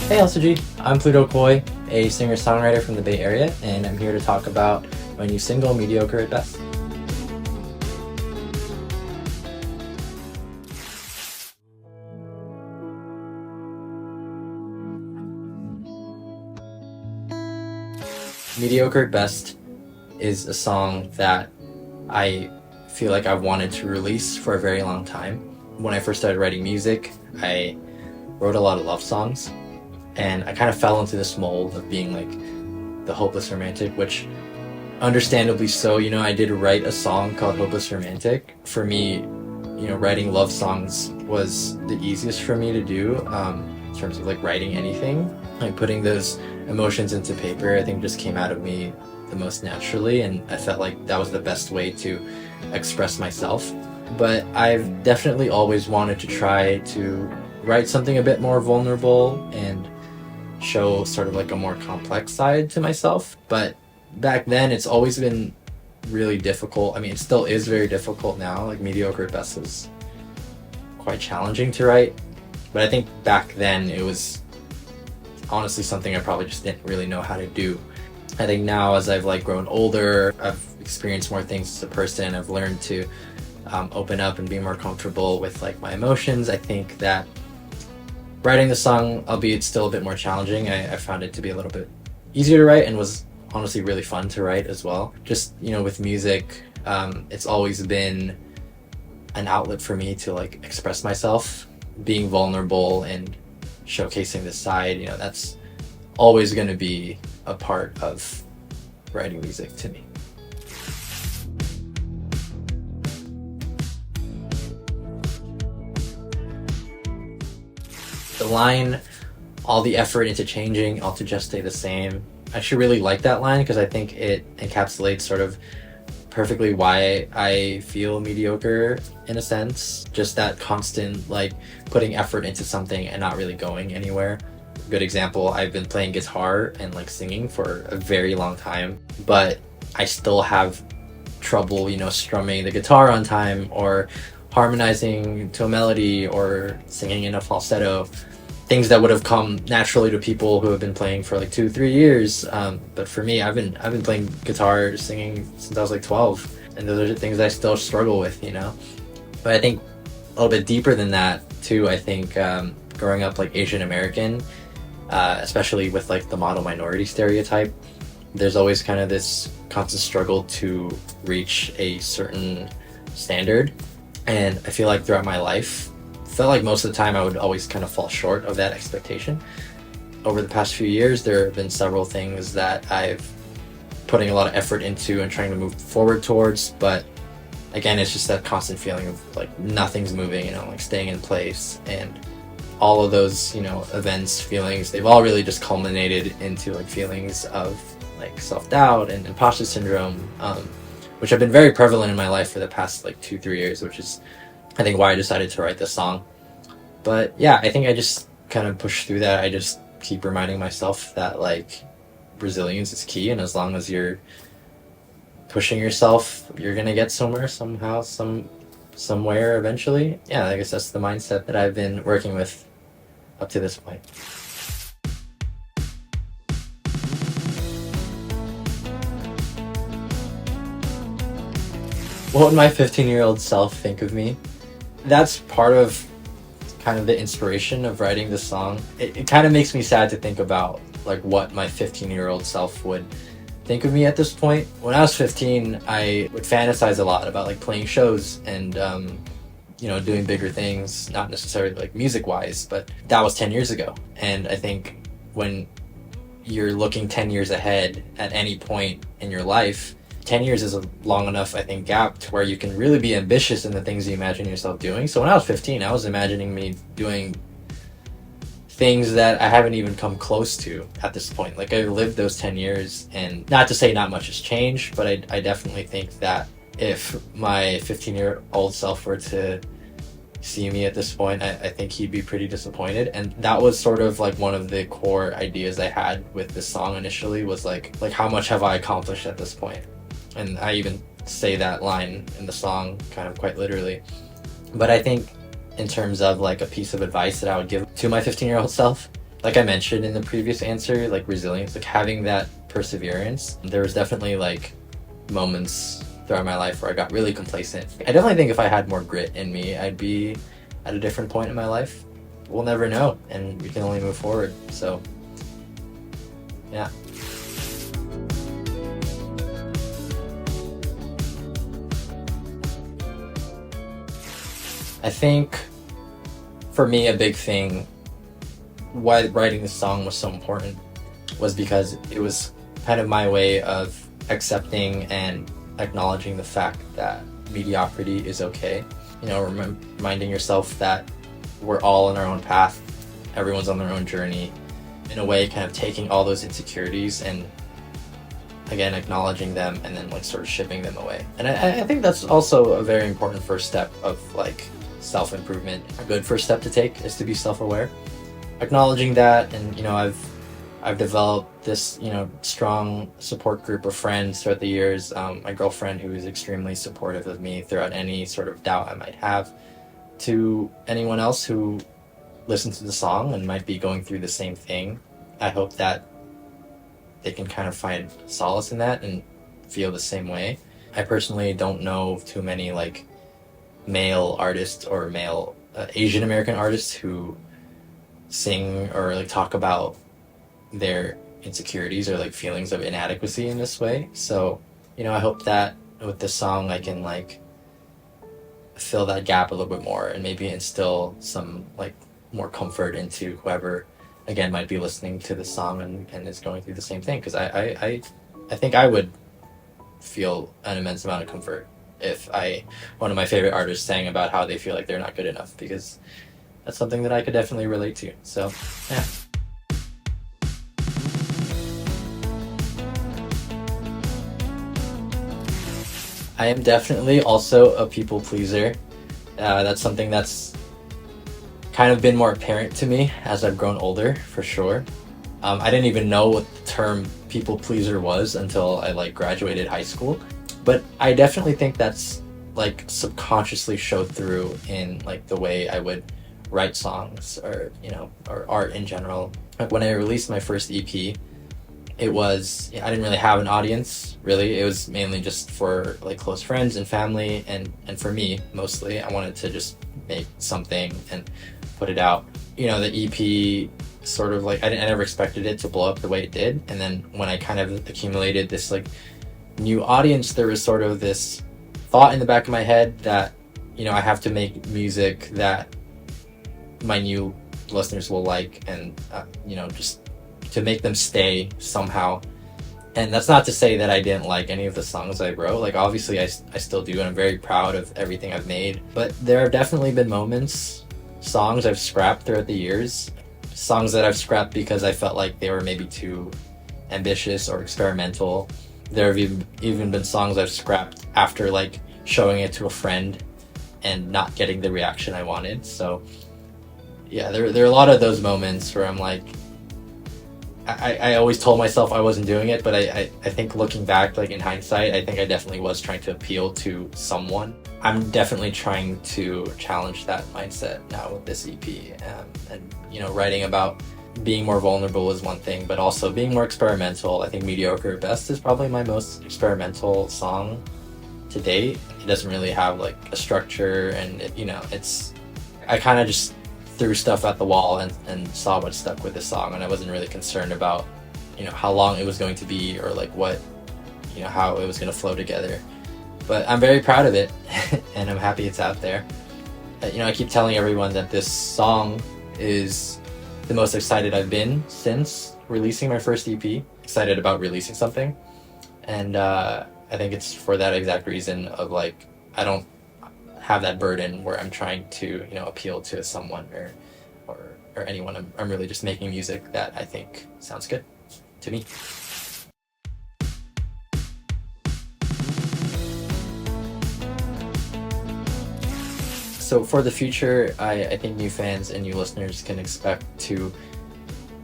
Hey HALSUG, I'm Pluto Koi, a singer-songwriter from the Bay Area, and I'm here to talk about my new single, Mediocre at Best. Mediocre at Best is a song that I feel like I've wanted to release for a very long time. When I first started writing music, I wrote a lot of love songs, and I kind of fell into this mold of being like the hopeless romantic, which understandably so. I did write a song called Hopeless Romantic. For me, writing love songs was the easiest for me to do, in terms of like writing anything. Like putting those emotions into paper, I think just came out of me the most naturally, and I felt like that was the best way to express myself. But I've definitely always wanted to try to write something a bit more vulnerable and show sort of like a more complex side to myself. But back then, it's always been really difficult. I mean, it still is very difficult now. Like Mediocre at Best is quite challenging to write. But I think back then it was honestly something I probably just didn't really know how to do. I think now as I've like grown older, I've experienced more things as a person, I've learned to open up and be more comfortable with like my emotions. I think that writing the song, albeit still a bit more challenging, I found it to be a little bit easier to write and was honestly really fun to write as well. Just, with music, it's always been an outlet for me to like express myself, being vulnerable and showcasing this side. That's always going to be a part of writing music to me. The line, all the effort into changing, all to just stay the same. I actually really like that line because I think it encapsulates sort of perfectly why I feel mediocre in a sense. Just that constant like putting effort into something and not really going anywhere. Good example, I've been playing guitar and like singing for a very long time, but I still have trouble, strumming the guitar on time or harmonizing to a melody or singing in a falsetto. Things that would have come naturally to people who have been playing for like 2-3 years. But for me, I've been playing guitar, singing since I was like 12, and those are the things I still struggle with. But I think a little bit deeper than that too. I think growing up like Asian American, especially with like the model minority stereotype, there's always kind of this constant struggle to reach a certain standard, and I feel like throughout my life, felt like most of the time I would always kind of fall short of that expectation. Over the past few years, there have been several things that I've putting a lot of effort into and trying to move forward towards, but again, it's just that constant feeling of like nothing's moving, like staying in place, and all of those, events, feelings, they've all really just culminated into like feelings of like self-doubt and imposter syndrome, which have been very prevalent in my life for the past like 2-3 years, which is I think why I decided to write this song. But yeah, I think I just kind of push through that. I just keep reminding myself that like resilience is key, and as long as you're pushing yourself, you're gonna get somewhere somehow, somewhere eventually. Yeah, I guess that's the mindset that I've been working with up to this point. What would my 15-year-old self think of me? That's part of kind of the inspiration of writing this song. It kind of makes me sad to think about like what my 15-year-old self would think of me at this point. When I was 15, I would fantasize a lot about like playing shows and doing bigger things, not necessarily like music wise, but that was 10 years ago. And I think when you're looking 10 years ahead at any point in your life, 10 years is a long enough, I think, gap to where you can really be ambitious in the things you imagine yourself doing. So when I was 15, I was imagining me doing things that I haven't even come close to at this point. Like I've lived those 10 years, and not to say not much has changed, but I definitely think that if my 15-year-old self were to see me at this point, I think he'd be pretty disappointed. And that was sort of like one of the core ideas I had with this song initially, was like how much have I accomplished at this point? And I even say that line in the song kind of quite literally. But I think in terms of like a piece of advice that I would give to my 15-year-old self, like I mentioned in the previous answer, like resilience, like having that perseverance. There was definitely like moments throughout my life where I got really complacent. I definitely think if I had more grit in me, I'd be at a different point in my life. We'll never know, and we can only move forward. So, yeah. I think for me, a big thing why writing this song was so important was because it was kind of my way of accepting and acknowledging the fact that mediocrity is okay. You know, reminding yourself that we're all on our own path, everyone's on their own journey. In a way, kind of taking all those insecurities and again acknowledging them and then like sort of shipping them away. And I think that's also a very important first step of like self-improvement. A good first step to take is to be self-aware. Acknowledging that, and you know, I've developed this, you know, strong support group of friends throughout the years. My girlfriend, who is extremely supportive of me throughout any sort of doubt I might have. To anyone else who listens to the song and might be going through the same thing, I hope that they can kind of find solace in that and feel the same way. I personally don't know too many like male artists or male Asian American artists who sing or like talk about their insecurities or like feelings of inadequacy in this way. So, you know, I hope that with this song I can like fill that gap a little bit more and maybe instill some like more comfort into whoever again might be listening to the song and is going through the same thing, because I think I would feel an immense amount of comfort if one of my favorite artists sang about how they feel like they're not good enough, because that's something that I could definitely relate to. So yeah. I am definitely also a people pleaser. That's something that's kind of been more apparent to me as I've grown older, for sure. I didn't even know what the term people pleaser was until I like graduated high school. But I definitely think that's like subconsciously showed through in like the way I would write songs, or you know, or art in general. Like when I released my first EP, I didn't really have an audience, really. It was mainly just for like close friends and family, and for me mostly. I wanted to just make something and put it out. You know, the EP sort of like I never expected it to blow up the way it did, and then when I kind of accumulated this like new audience, there was sort of this thought in the back of my head that, you know, I have to make music that my new listeners will like, and you know, just to make them stay somehow. And that's not to say that I didn't like any of the songs I wrote. Like obviously I still do, and I'm very proud of everything I've made. But there have definitely been moments, songs I've scrapped throughout the years, songs that I've scrapped because I felt like they were maybe too ambitious or experimental. There have even been songs I've scrapped after like showing it to a friend and not getting the reaction I wanted. So yeah, there are a lot of those moments where I'm like, I always told myself I wasn't doing it, but I think looking back, like in hindsight, I think I definitely was trying to appeal to someone. I'm definitely trying to challenge that mindset now with this EP, and you know, writing about being more vulnerable is one thing, but also being more experimental. I think Mediocre at Best is probably my most experimental song to date. It doesn't really have like a structure, and I kind of just threw stuff at the wall and saw what stuck with the song, and I wasn't really concerned about, you know, how long it was going to be or like what, you know, how it was going to flow together. But I'm very proud of it and I'm happy it's out there. You know, I keep telling everyone that this song is the most excited I've been since releasing my first EP, excited about releasing something. And I think it's for that exact reason of like, I don't have that burden where I'm trying to, you know, appeal to someone or anyone. I'm really just making music that I think sounds good to me. So for the future, I think new fans and new listeners can expect to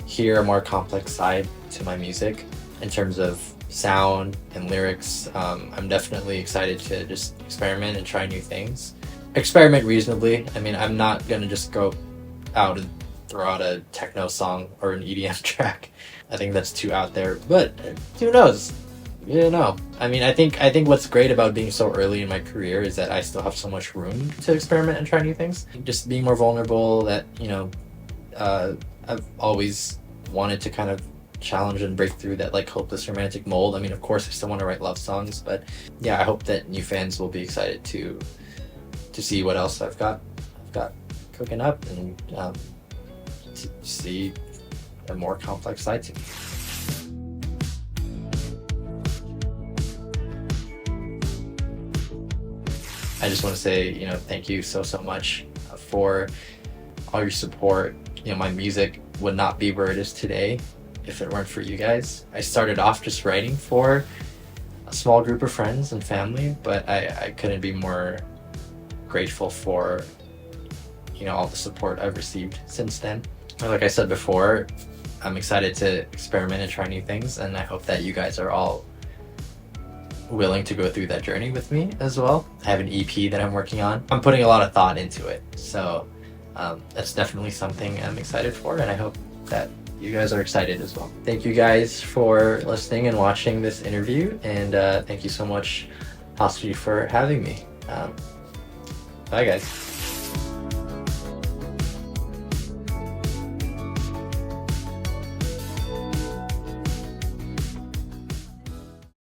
hear a more complex side to my music in terms of sound and lyrics. I'm definitely excited to just experiment and try new things. Experiment reasonably. I mean, I'm not gonna just go out throw out a techno song or an EDM track. I think that's too out there, but who knows? You know, I mean, I think what's great about being so early in my career is that I still have so much room to experiment and try new things. Just being more vulnerable. That, you know, I've always wanted to kind of challenge and break through that like hopeless romantic mold. I mean, of course, I still want to write love songs, but yeah, I hope that new fans will be excited to see what else I've got cooking up, and to see a more complex side to me. I just want to say, you know, thank you so much for all your support. You know, my music would not be where it is today if it weren't for you guys. I started off just writing for a small group of friends and family, but I couldn't be more grateful for, you know, all the support I've received since then. Like I said before, I'm excited to experiment and try new things, and I hope that you guys are all willing to go through that journey with me as well. I have an EP that I'm working on. I'm putting a lot of thought into it, so that's definitely something I'm excited for, and I hope that you guys are excited as well. Thank you guys for listening and watching this interview, and thank you so much, HALSUG, for having me. Bye guys.